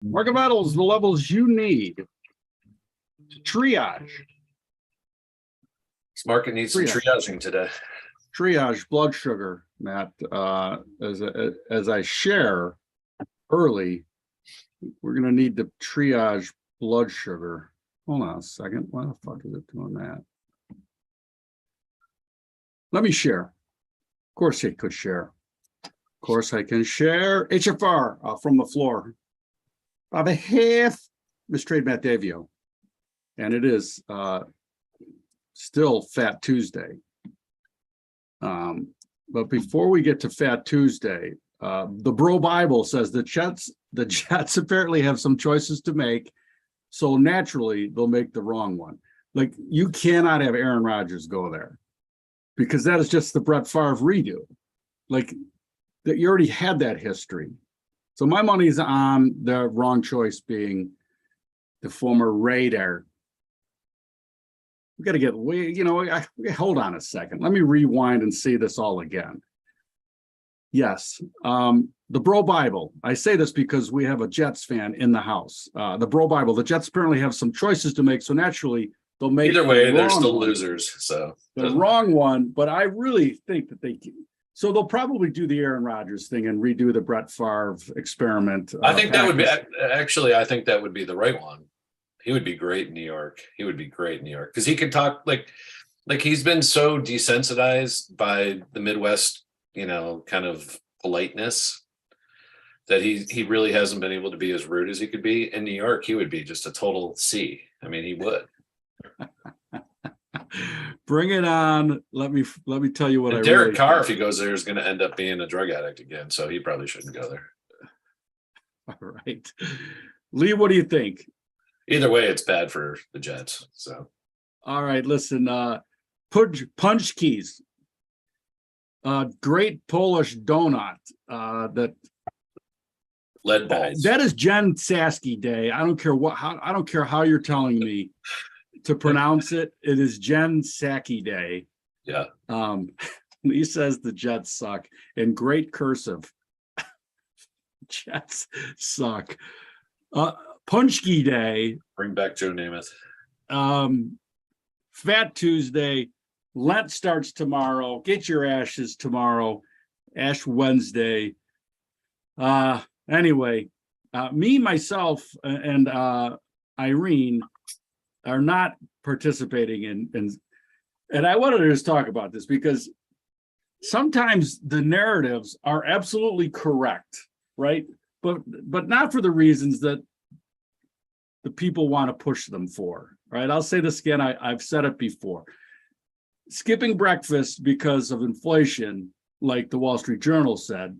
Market vitals, the levels you need to triage. This market needs some triaging today. Triage blood sugar, Matt. As I share early, we're going to need to triage blood sugar. Hold on a second. Why the fuck is it doing that? Let me share. Of course, I could share. Of course, I can share. HFR from the floor. On behalf, Ms. Trade Matt Davio. And it is still Fat Tuesday. But before we get to Fat Tuesday, the Bro Bible says the Jets apparently have some choices to make. So naturally, they'll make the wrong one. Like, you cannot have Aaron Rodgers go there because that is just the Brett Favre redo. Like, that you already had that history. So my money's on the wrong choice being the former Raider. We got to get, hold on a second. Let me rewind and see this all again. Yes, the Bro Bible. I say this because we have a Jets fan in the house. The Bro Bible, the Jets apparently have some choices to make, so naturally they'll make either way, they're still losers. So the wrong one, but I really think that they can. So they'll probably do the Aaron Rodgers thing and redo the Brett Favre experiment. I think that would be I think that would be the right one. He would be great in New York. He would be great in New York because he could talk like he's been so desensitized by the Midwest, kind of politeness that he really hasn't been able to be as rude as he could be. In New York, he would be just a total C. I mean, he would. Bring it on. Let me tell you what and I Derek really Carr, think. if he goes there, is going to end up being a drug addict again. So he probably shouldn't go there. All right. Lee, what do you think? Either way, it's bad for the Jets. So all right, listen, Paczki's. Great Polish donut that lead balls. That is Jen Psaki Day. I don't care how you're telling me to pronounce it. It is Jen Psaki Day. Yeah. Lee says the Jets suck in great cursive. Jets suck. Paczki Day. Bring back Joe Namath. Fat Tuesday. Lent starts tomorrow. Get your ashes tomorrow. Ash Wednesday. Anyway, me, myself, and Irene are not participating in, and I wanted to just talk about this because sometimes the narratives are absolutely correct, right? But not for the reasons that the people want to push them for, right? I'll say this again. I've said it before. Skipping breakfast because of inflation, like the Wall Street Journal said,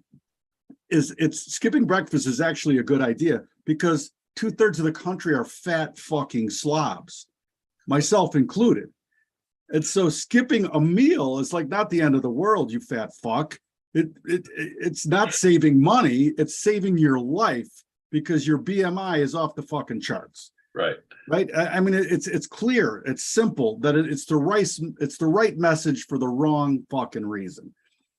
skipping breakfast is actually a good idea because 2/3 of the country are fat fucking slobs, myself included. And so skipping a meal is like not the end of the world, you fat fuck. It's not saving money, it's saving your life because your BMI is off the fucking charts. Right. I mean, it's clear, it's simple that it's the right message for the wrong fucking reason.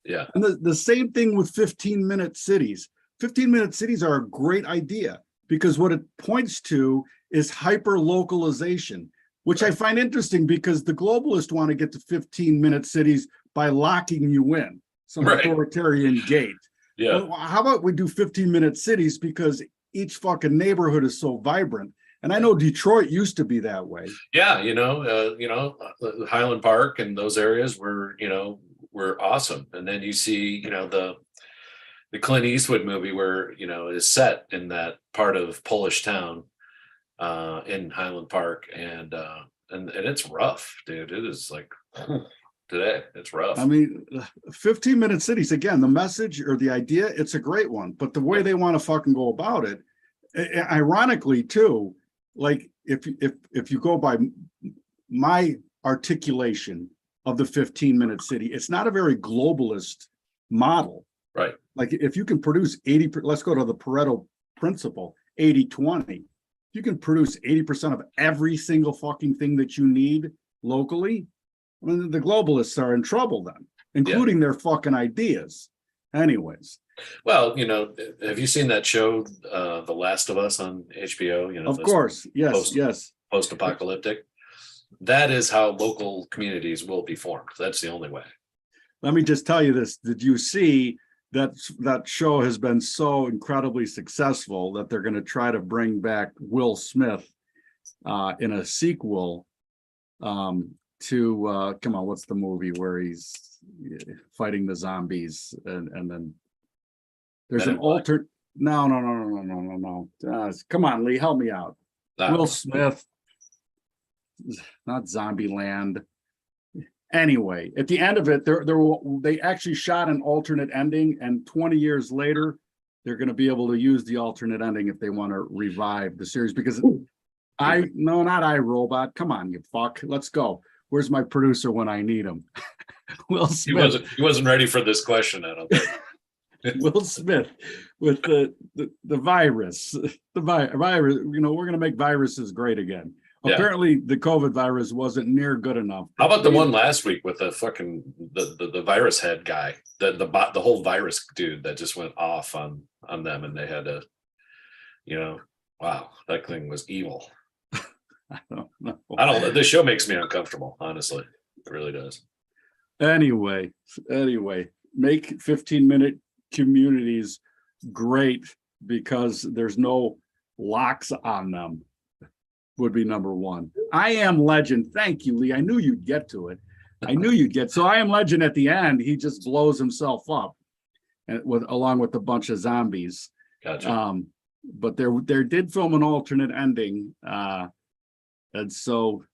Yeah. And the same thing with 15-minute cities. 15-minute cities are a great idea because what it points to is hyper-localization, which I find interesting because the globalists want to get to 15-minute cities by locking you in, some authoritarian gate. Yeah. Well, how about we do 15-minute cities because each fucking neighborhood is so vibrant. And I know Detroit used to be that way. Yeah, Highland Park and those areas were awesome. And then you see, the Clint Eastwood movie where, is set in that part of Polish town in Highland Park. And it's rough, dude. It is like today, it's rough. I mean, 15-minute cities, again, the message or the idea, it's a great one. But the way they want to fucking go about it, ironically, too, like if you go by my articulation of the 15-minute city, it's not a very globalist model. Right. Like if you can produce 80, let's go to the Pareto principle, 80-20. You can produce 80% of every single fucking thing that you need locally. I mean, the globalists are in trouble then, including their fucking ideas. Anyways, Well, have you seen that show, The Last of Us on HBO? Of this course. Yes, post yes. post-apocalyptic. That is how local communities will be formed. That's the only way. Let me just tell you this. Did you see that show has been so incredibly successful that they're going to try to bring back Will Smith in a sequel to come on, what's the movie where he's fighting the zombies and then there's an alter. No. Come on, Lee, help me out. Will Smith, not Zombieland. Anyway, at the end of it, they actually shot an alternate ending, and 20 years later, they're going to be able to use the alternate ending if they want to revive the series. Because not iRobot. Come on, you fuck. Let's go. Where's my producer when I need him? Will Smith. He wasn't ready for this question, I don't think. Will Smith with the virus. The virus, we're going to make viruses great again. Yeah. Apparently the COVID virus wasn't near good enough. How about the one last week with the fucking the virus head guy, the whole virus dude that just went off on them, and they had to, wow, that thing was evil. I don't know. This show makes me uncomfortable, honestly. It really does. Anyway, make 15-minute communities great because there's no locks on them. Would be number one. I Am Legend. Thank you, Lee. I knew you'd get to it. So I Am Legend at the end, he just blows himself up, and along with a bunch of zombies. Gotcha. But there did film an alternate ending, and so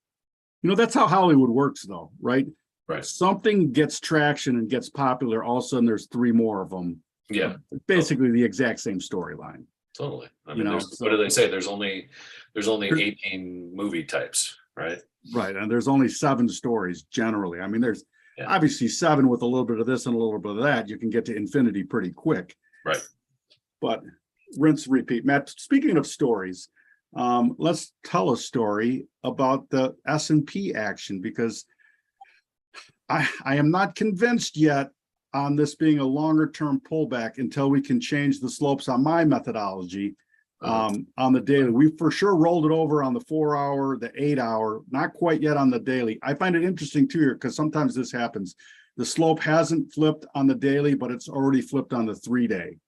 that's how Hollywood works, though, right? Right. Something gets traction and gets popular. All of a sudden, there's 3 more of them. Yeah. Basically, the exact same storyline. Totally. I mean, what do they say? There's only 18 movie types, right? Right, and there's only 7 stories generally. I mean, there's obviously 7 with a little bit of this and a little bit of that. You can get to infinity pretty quick. Right. But rinse, repeat. Matt, speaking of stories, let's tell a story about the S&P action, because I am not convinced yet on this being a longer term pullback until we can change the slopes on my methodology on the daily. We for sure rolled it over on the 4-hour, the 8-hour, not quite yet on the daily. I find it interesting too here because sometimes this happens. The slope hasn't flipped on the daily, but it's already flipped on the 3-day,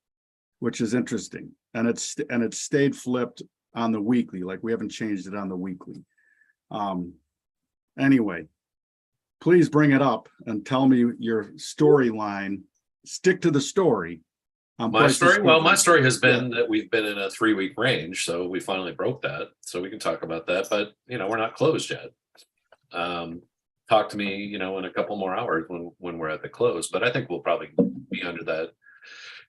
which is interesting. And it's stayed flipped on the weekly, like we haven't changed it on the weekly. Anyway, please bring it up and tell me your storyline. Stick to the story. My story has been that we've been in a 3-week range, so we finally broke that. So we can talk about that, but we're not closed yet. Talk to me, in a couple more hours when we're at the close. But I think we'll probably be under that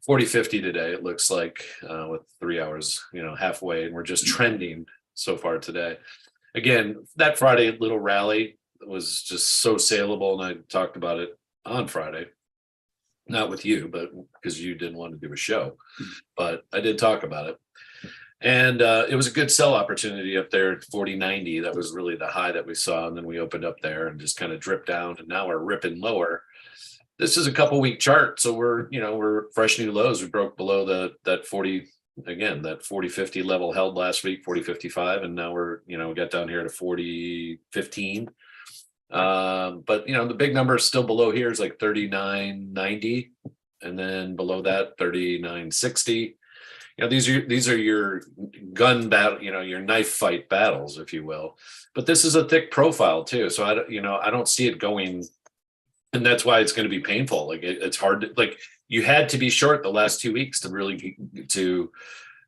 40-50 today. It looks like with 3 hours, halfway, and we're just trending so far today. Again, that Friday little rally was just so saleable, and I talked about it on Friday, not with you, but because you didn't want to do a show, but I did talk about it, and it was a good sell opportunity up there at 40.90. That was really the high that we saw, and then we opened up there and just kind of dripped down, and now we're ripping lower. This is a couple week chart, so we're fresh new lows. We broke below that 40. Again, that 40-50 level held last week, 40-55, and now we're we got down here to 40-15. But the big number is still below here is like 39.90, and then below that 39.60. These are your gun battle, your knife fight battles, if you will. But this is a thick profile too, so I don't see it going, and that's why it's going to be painful. Like it's hard to you had to be short the last 2 weeks to really to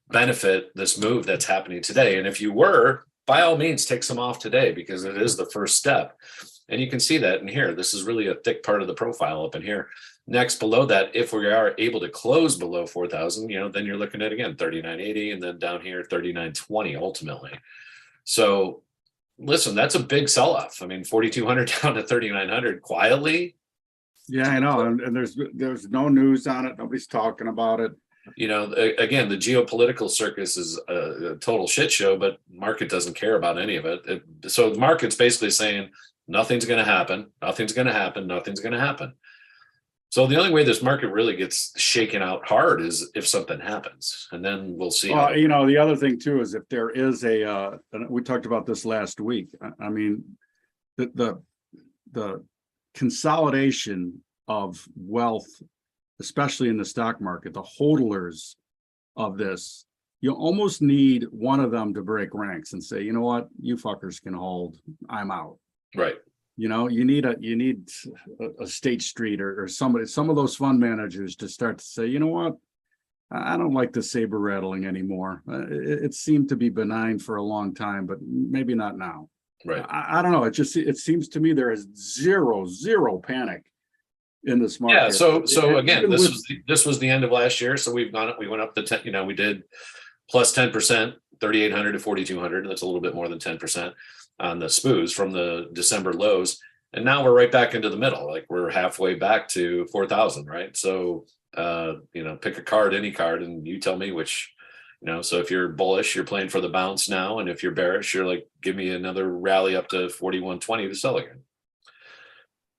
benefit this move that's happening today. And if you were, by all means, take some off today, because it is the first step. And you can see that in here. This is really a thick part of the profile up in here. Next, below that, if we are able to close below 4,000, then you're looking at, again, 39.80, and then down here, 39.20 ultimately. So listen, that's a big sell-off. I mean, 4,200 down to 3,900 quietly. Yeah, I know. And there's no news on it. Nobody's talking about it. Again, the geopolitical circus is a total shit show, but market doesn't care about any of it. So the market's basically saying nothing's going to happen, nothing's going to happen, nothing's going to happen. So the only way this market really gets shaken out hard is if something happens, and then we'll see. Well, the other thing too is if there is and we talked about this last week. I mean, the consolidation of wealth, especially in the stock market, the hodlers of this, you almost need one of them to break ranks and say, you know what, you fuckers can hold, I'm out. Right. You need a State Street or somebody, some of those fund managers to start to say, you know what, I don't like the saber rattling anymore. It seemed to be benign for a long time, but maybe not now. Right. I don't know. It seems to me there is zero panic in this market. Yeah. So again, this was the end of last year. So we went up to 10. We did plus 10%, 3,800 to 4,200. That's a little bit more than 10% on the SPOOs from the December lows, and now we're right back into the middle. Like we're halfway back to 4,000, right? So pick a card, any card, and you tell me which. So if you're bullish, you're playing for the bounce now, and if you're bearish, you're like, give me another rally up to 41.20 to sell again.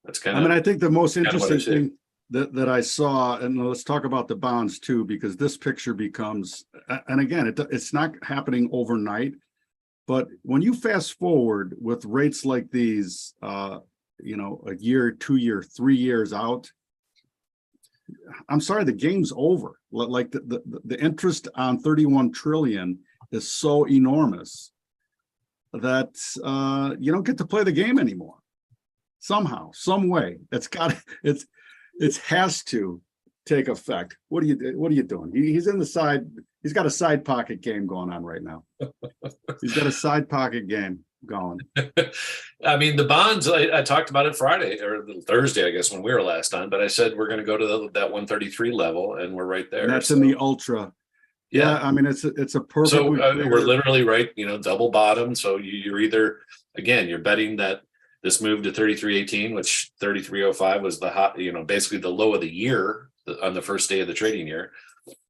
That's kind of. I think the most interesting thing that I saw, and let's talk about the bonds too, because this picture becomes, and again, it's not happening overnight. But when you fast forward with rates like these, a year, 2 year, 3 years out, I'm sorry, the game's over. Like the interest on 31 trillion is so enormous that you don't get to play the game anymore. Somehow, some way, it has to take effect. What are you doing? He's in the side. He's got a side pocket game going on right now. He's got a side pocket game going. I mean, the bonds, I talked about it Friday or Thursday, I guess, when we were last on, but I said we're going to go to that 133 level, and we're right there. And that's in the ultra. Yeah, I mean, it's a perfect. So we're literally right, double bottom. So you're either, again, you're betting that this move to 33.18, which 33.05 was the hot, basically the low of the year on the first day of the trading year.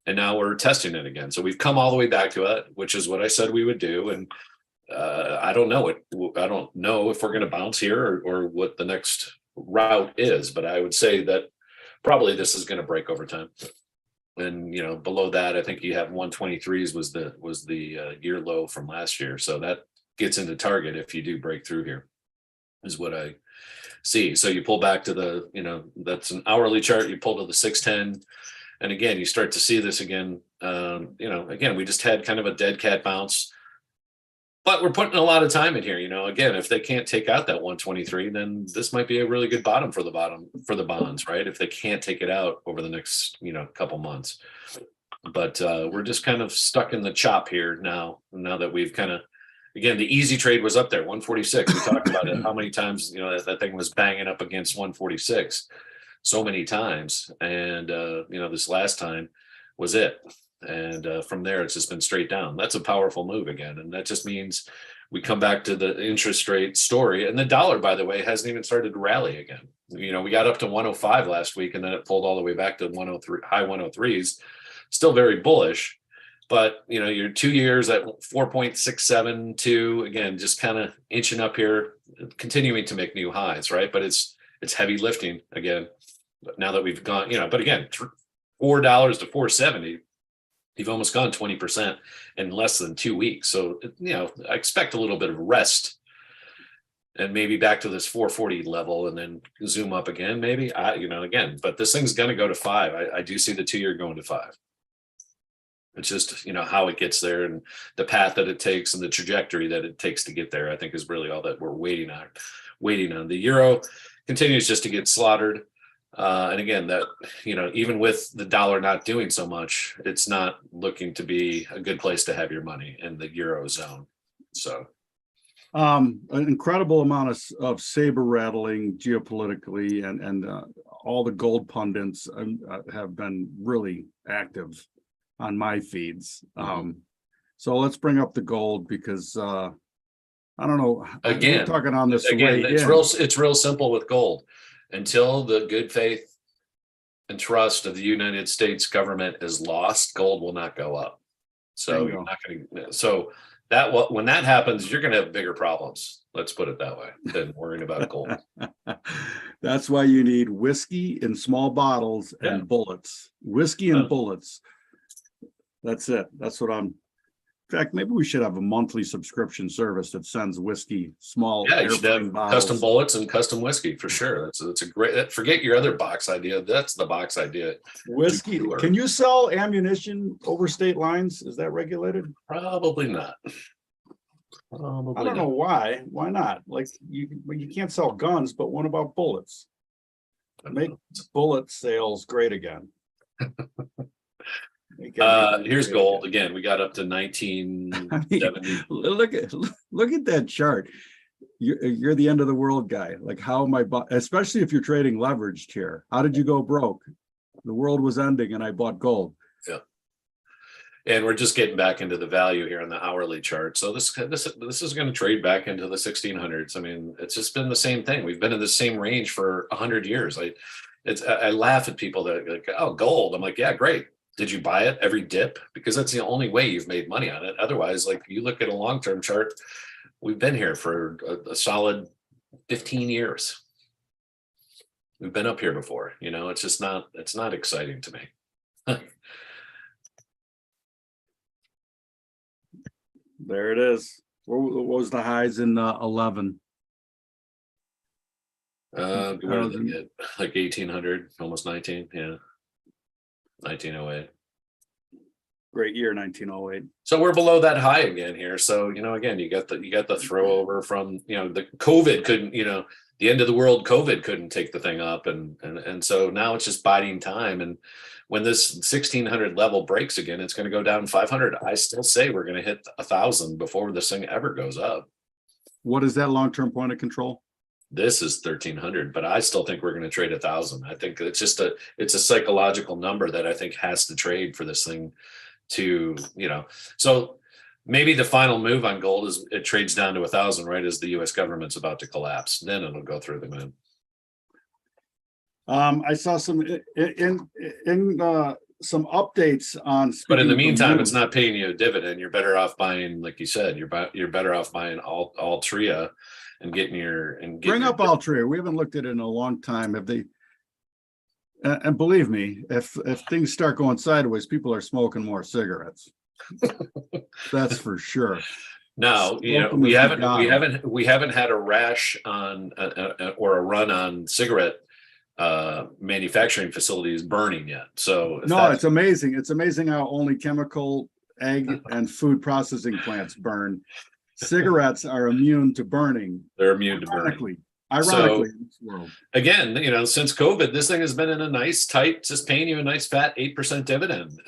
And now we're testing it again. So we've come all the way back to it, which is what I said we would do. And I don't know if we're going to bounce here or what the next route is, but I would say that probably this is going to break over time. And below that, I think you have 123s was the year low from last year. So that gets into target if you do break through here, is what I see. So you pull back to that's an hourly chart. You pull to the 610. And again, you start to see this again. Again, we just had kind of a dead cat bounce, but we're putting a lot of time in here. Again, if they can't take out that 123, then this might be a really good bottom for the bonds, right? If they can't take it out over the next, couple months. But we're just kind of stuck in the chop here now that we've kind of, again, the easy trade was up there, 146. We talked about it, how many times, that thing was banging up against 146. So many times, and this last time was it, and from there it's just been straight down. That's a powerful move again, and that just means we come back to the interest rate story. And the dollar, by the way, hasn't even started to rally again. We got up to 105 last week, and then it pulled all the way back to 103, high 103s. Still very bullish, but you're 2 years at 4.672 again, just kind of inching up here, continuing to make new highs, right? But it's heavy lifting again. But now that we've gone, but again, $4 to 470, you've almost gone 20% in less than 2 weeks. So, I expect a little bit of rest and maybe back to this 440 level and then zoom up again, maybe, again, but this thing's going to go to 5. I do see the 2 year going to 5. It's just, how it gets there and the path that it takes and the trajectory that it takes to get there, I think is really all that we're waiting on. The euro continues just to get slaughtered. And again, that, even with the dollar not doing so much, it's not looking to be a good place to have your money in the Eurozone. So an incredible amount of saber rattling geopolitically, and all the gold pundits have been really active on my feeds. So let's bring up the gold, because I don't know. Again, we're talking on this again, it's real simple with gold. Until the good faith and trust of the United States government is lost, gold will not go up. So you're not going to. So when that happens, you're going to have bigger problems. Let's put it that way, than worrying about gold. That's why you need whiskey in small bottles and bullets. Whiskey and bullets. That's it. That's what I'm. In fact, maybe we should have a monthly subscription service that sends whiskey, small. Yeah, you should have custom bullets and custom whiskey for sure. That's a great. Forget your other box idea. That's the box idea. Whiskey. Can you sell ammunition over state lines? Is that regulated? Probably not. I don't know why. Why not? Like you can't sell guns, but what about bullets? Make bullet sales great again. Here's gold again. We got up to 1970. Look at that chart. You're the end of the world guy. Like how am I? Especially if you're trading leveraged here. How did you go broke? The world was ending, and I bought gold. Yeah. And we're just getting back into the value here on the hourly chart. So this is going to trade back into the 1600s. I mean, it's just been the same thing. We've been in the same range for 100 years. I laugh at people that are like, oh, gold. I'm like, yeah, great. Did you buy it every dip? Because that's the only way you've made money on it. Otherwise, like you look at a long-term chart, we've been here for a solid 15 years. We've been up here before. You know, it's not exciting to me. There it is. What was the highs in 11? Where did they get? Like 1800, almost 19. Yeah, 1908. Great year, 1908. So we're below that high again here. So again, you got the throw over from the COVID couldn't the end of the world COVID couldn't take the thing up, and so now it's just biding time. And when this 1600 level breaks again, it's going to go down 500. I still say we're going to hit 1,000 before this thing ever goes up. What is that long-term point of control? This is 1,300, but I still think we're going to trade 1,000. I think it's a psychological number that I think has to trade for this thing to So maybe the final move on gold is it trades down to 1,000 right as the U.S. government's about to collapse. Then it'll go through the moon. I saw some some updates on. But in the meantime, it's not paying you a dividend. You're better off buying, like you said, you're better off buying Altria and getting bring up Altria. We haven't looked at it in a long time. Have they? And believe me, if things start going sideways, people are smoking more cigarettes. That's for sure. Now, we haven't had a rash on or a run on cigarette manufacturing facilities burning yet. So no, it's amazing. It's amazing how only chemical, egg, and food processing plants burn. Cigarettes are immune to burning. They're immune to burning. Ironically, in this world. Again, since COVID, this thing has been in a nice, tight, just paying you a nice fat 8% dividend,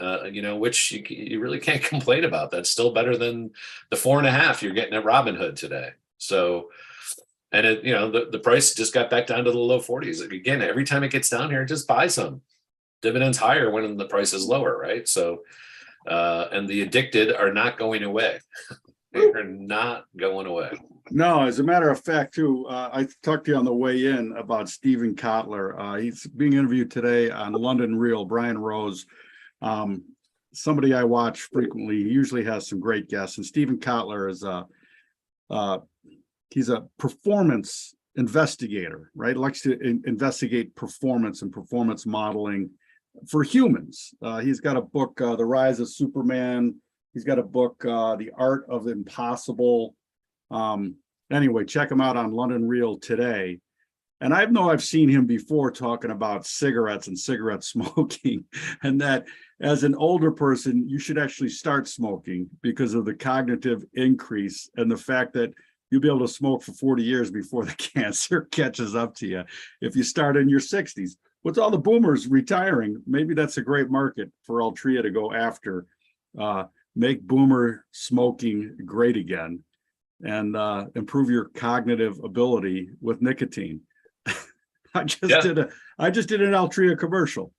which you really can't complain about. That's still better than the 4.5% you're getting at Robinhood today. So, and the price just got back down to the low 40s. Again, every time it gets down here, just buy some. Dividends higher when the price is lower, right? So, and the addicted are not going away. They are not going away. No, as a matter of fact, too, I talked to you on the way in about Stephen Kotler. He's being interviewed today on London Real, Brian Rose. Somebody I watch frequently. He usually has some great guests. And Stephen Kotler is he's a performance investigator, right? Likes to investigate performance and performance modeling for humans. He's got a book, The Rise of Superman. He's got a book, The Art of the Impossible. Anyway, check him out on London Real today. And I've seen him before talking about cigarettes and cigarette smoking, and that as an older person, you should actually start smoking because of the cognitive increase and the fact that you'll be able to smoke for 40 years before the cancer catches up to you if you start in your 60s. With all the boomers retiring, maybe that's a great market for Altria to go after. Make boomer smoking great again and improve your cognitive ability with nicotine. I just did an Altria commercial.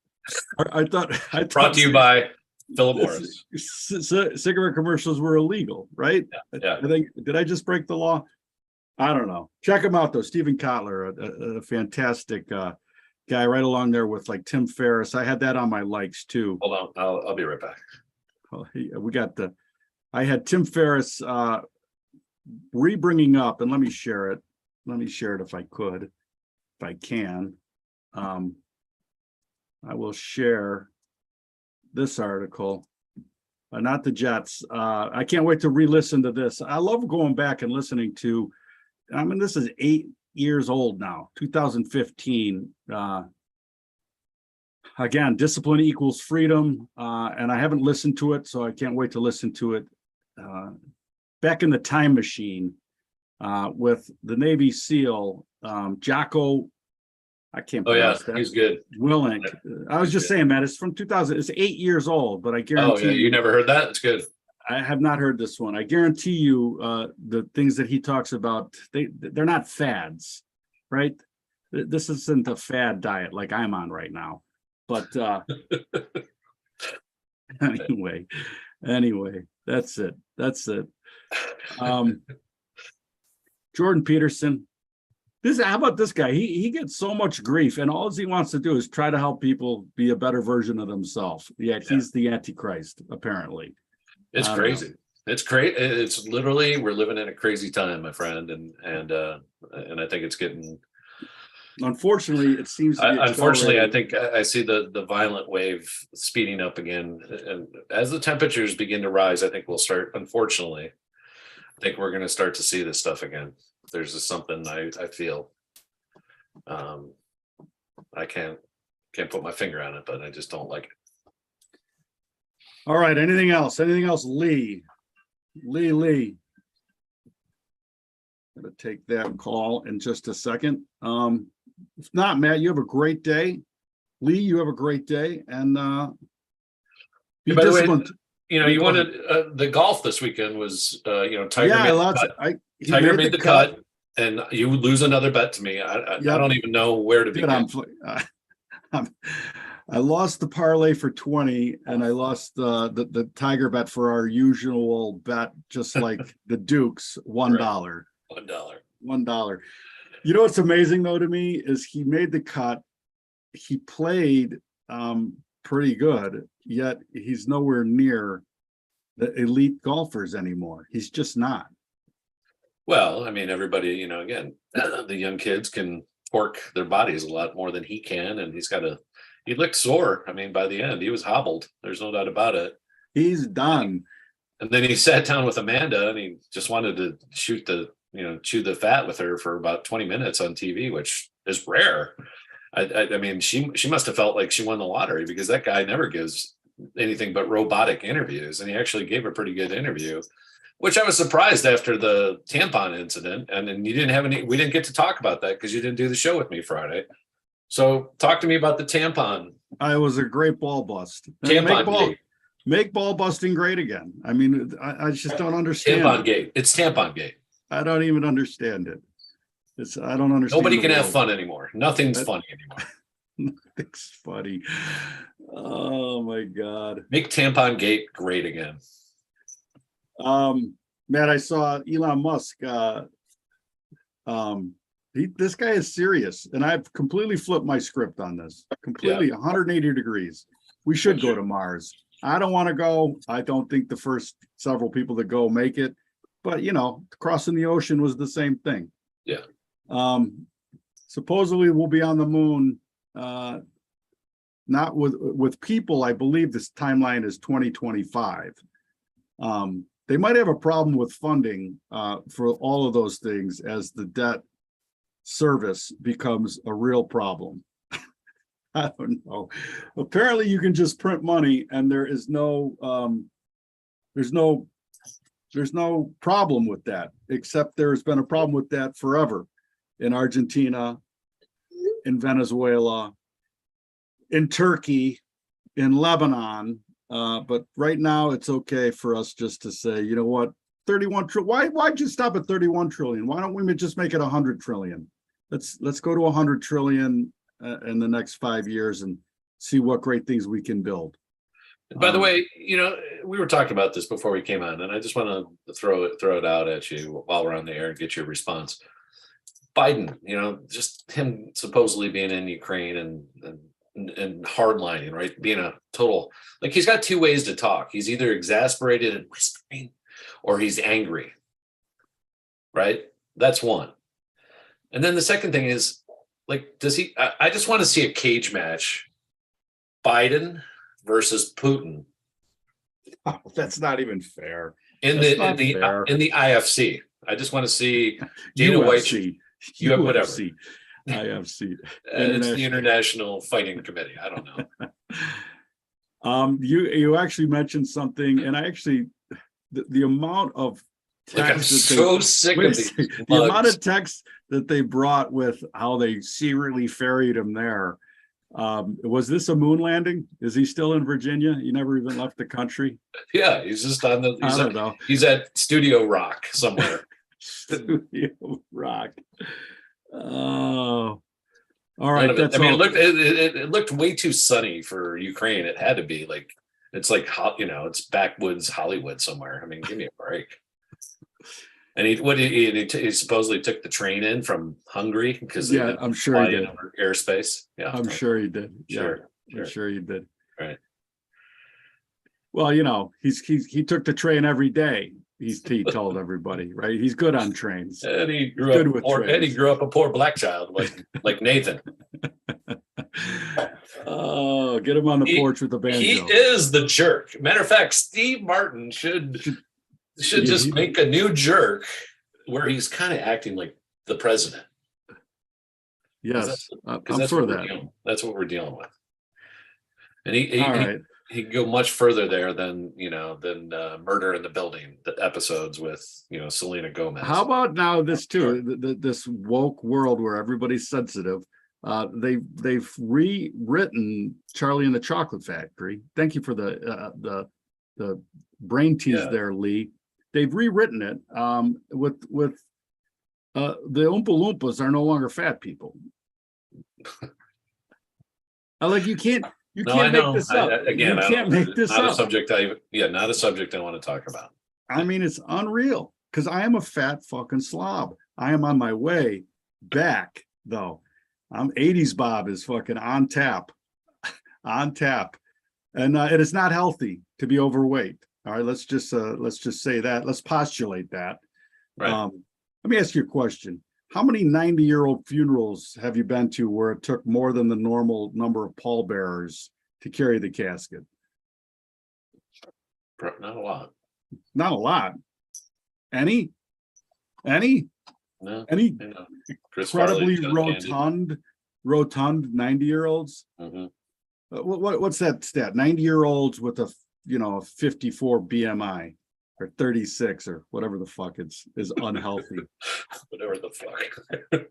I thought brought to you by Philip Morris. Cigarette commercials were illegal, right? Yeah. I think, did I just break the law? I don't know. Check him out though. Stephen Kotler, a fantastic guy, right along there with like Tim Ferriss. I had that on my likes too. Hold on, I'll be right back. We got I had Tim Ferriss re-bringing up, and let me share it. Let me share it if I could, if I can. I will share this article, not the Jets. I can't wait to re-listen to this. I love going back and listening to, I mean, this is 8 years old now, 2015. Again, discipline equals freedom. And I haven't listened to it, so I can't wait to listen to it. Back in the time machine with the Navy SEAL, Jocko, I can't Oh yeah, pronounce that. he's good. Willink. I was just saying, Matt, it's from 2000. It's 8 years old, but I guarantee Oh yeah, you never heard that? It's good. I have not heard this one. I guarantee you the things that he talks about, they're not fads, right? This isn't a fad diet like I'm on right now. But anyway, that's it. Jordan Peterson. How about this guy? He gets so much grief, and all he wants to do is try to help people be a better version of themselves. Yet he's the Antichrist, apparently. It's crazy. It's great. It's literally, we're living in a crazy time, my friend, and I think it's getting. Unfortunately, it seems to be unfortunately, I think I see the violent wave speeding up again, and as the temperatures begin to rise, I think we'll start. Unfortunately, I think we're going to start to see this stuff again. There's just something I feel. I can't put my finger on it, but I just don't like it. All right. Anything else? Lee. Gonna take that call in just a second. If not, Matt, you have a great day. Lee, you have a great day, and be By the disciplined. way, you wanted the golf this weekend was Tiger made the cut. Tiger made the cut, and you lose another bet to me. I don't even know where to begin. I lost the parlay for 20, and I lost the Tiger bet for our usual bet, just like the Dukes, $1. $1. You know what's amazing though to me is he made the cut. He played pretty good, yet he's nowhere near the elite golfers anymore. He's just not. Well, I mean, everybody, again, the young kids can torque their bodies a lot more than he can, and he looked sore. I mean, by the end, he was hobbled. There's no doubt about it. He's done. And then he sat down with Amanda, and he just wanted to chew the fat with her for about 20 minutes on TV, which is rare. I mean, she must have felt like she won the lottery, because that guy never gives anything but robotic interviews, and he actually gave a pretty good interview, which I was surprised after the tampon incident. And then we didn't get to talk about that because you didn't do the show with me Friday. So talk to me about the tampon. It was a great ball bust. Make ball busting great again. I mean, I just don't understand. Tampon gate. It's tampon gate. I don't even understand it. I don't understand. Nobody can have fun anymore. Nothing's funny anymore. Nothing's funny. Oh my God. Make tampon gate great again. Matt, I saw Elon Musk. This guy is serious, and I've completely flipped my script on this. Completely 180 degrees. We should go to Mars. I don't want to go. I don't think the first several people that go make it. But crossing the ocean was the same thing. Yeah. Supposedly we'll be on the moon. Not with people. I believe this timeline is 2025. They might have a problem with funding for all of those things as the debt service becomes a real problem. I don't know. Apparently you can just print money and there's no problem with that, except there's been a problem with that forever in Argentina, in Venezuela, in Turkey, in Lebanon. But right now it's okay for us just to say, you know what, 31 trillion. Why'd you stop at 31 trillion? Why don't we just make it 100 trillion? Let's go to 100 trillion in the next 5 years and see what great things we can build. By the way, we were talking about this before we came on, and I just want to throw it out at you while we're on the air and get your response. Biden, just him supposedly being in Ukraine and hardlining, right? Being a total, like, he's got two ways to talk. He's either exasperated and whispering, or he's angry. Right? That's one. And then the second thing is, like, does he? I just want to see a cage match: Biden versus Putin Oh, that's not even fair. in That's the not fair. in the IFC. I just want to see Dana White. UFC, You have whatever. UFC, IFC. It's the International Fighting Committee. I don't know. You actually mentioned something, and I actually the amount of Like, I'm text that so sick of these the mugs. amount of text that they brought with how they secretly ferried him there. Was this a moon landing? Is he still in Virginia? He never even left the country. Yeah, he's just on the. I don't know. He's at Studio Rock somewhere. Studio Rock. Oh, all right. That's I mean, all. it looked way too sunny for Ukraine. It had to be like, it's like, it's backwoods Hollywood somewhere. I mean, give me a break. And he supposedly took the train in from Hungary because I'm sure he did. Over airspace. Yeah, I'm sure he did. Sure, I'm sure he did. Right. Well, he took the train every day. He told everybody, right? He's good on trains. And he grew up a poor black child like Nathan. Oh, get him on the porch with the banjo. He is the jerk. Matter of fact, Steve Martin should just make a new jerk where he's kind of acting like the president. Yes, I'm for that. That's what we're dealing with. And he could go much further there than Murder in the Building, the episodes with Selena Gomez. How about now this too? This woke world where everybody's sensitive. They've rewritten Charlie and the Chocolate Factory. Thank you for the brain tease there, Lee. They've rewritten it with the Oompa Loompas are no longer fat people. You can't make this up. Again, you can't make this not up. A subject not a subject I want to talk about. I mean, it's unreal because I am a fat fucking slob. I am on my way back though. I'm 80s Bob is fucking on tap, and it is not healthy to be overweight. All right, let's just say that. Let's postulate that. Right. Let me ask you a question. How many 90-year-old funerals have you been to where it took more than the normal number of pallbearers to carry the casket? Not a lot. Not a lot. Any? No. Any incredibly Farley, rotund 90-year-olds? Mm-hmm. What's that stat? 90-year-olds with a 54 BMI. Or 36 or whatever the fuck is unhealthy. Whatever the fuck.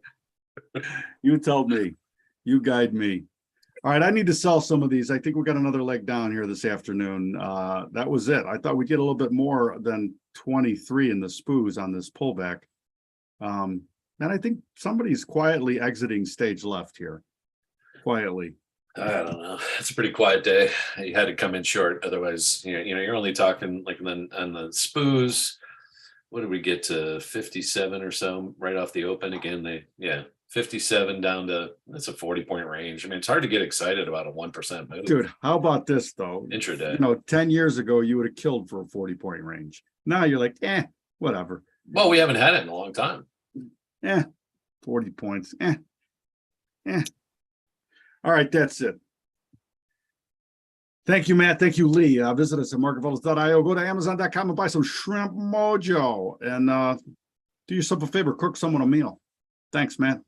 You tell me. You guide me. All right, I need to sell some of these. I think we got another leg down here this afternoon. That was it. I thought we'd get a little bit more than 23 in the spoos on this pullback. And I think somebody's quietly exiting stage left here. Quietly. I don't know. It's a pretty quiet day. You had to come in short. Otherwise, you're only talking like then on the spoos. What did we get to 57 or so right off the open? Again, 57 down to that's a 40-point range. I mean, it's hard to get excited about a 1% move. Dude, how about this though? Intraday. 10 years ago, you would have killed for a 40-point range. Now you're like, whatever. Well, we haven't had it in a long time. 40 points. All right, that's it. Thank you, Matt. Thank you, Lee. Visit us at marketfellas.io. Go to Amazon.com and buy some Shrimp Mojo. And do yourself a favor, cook someone a meal. Thanks, Matt.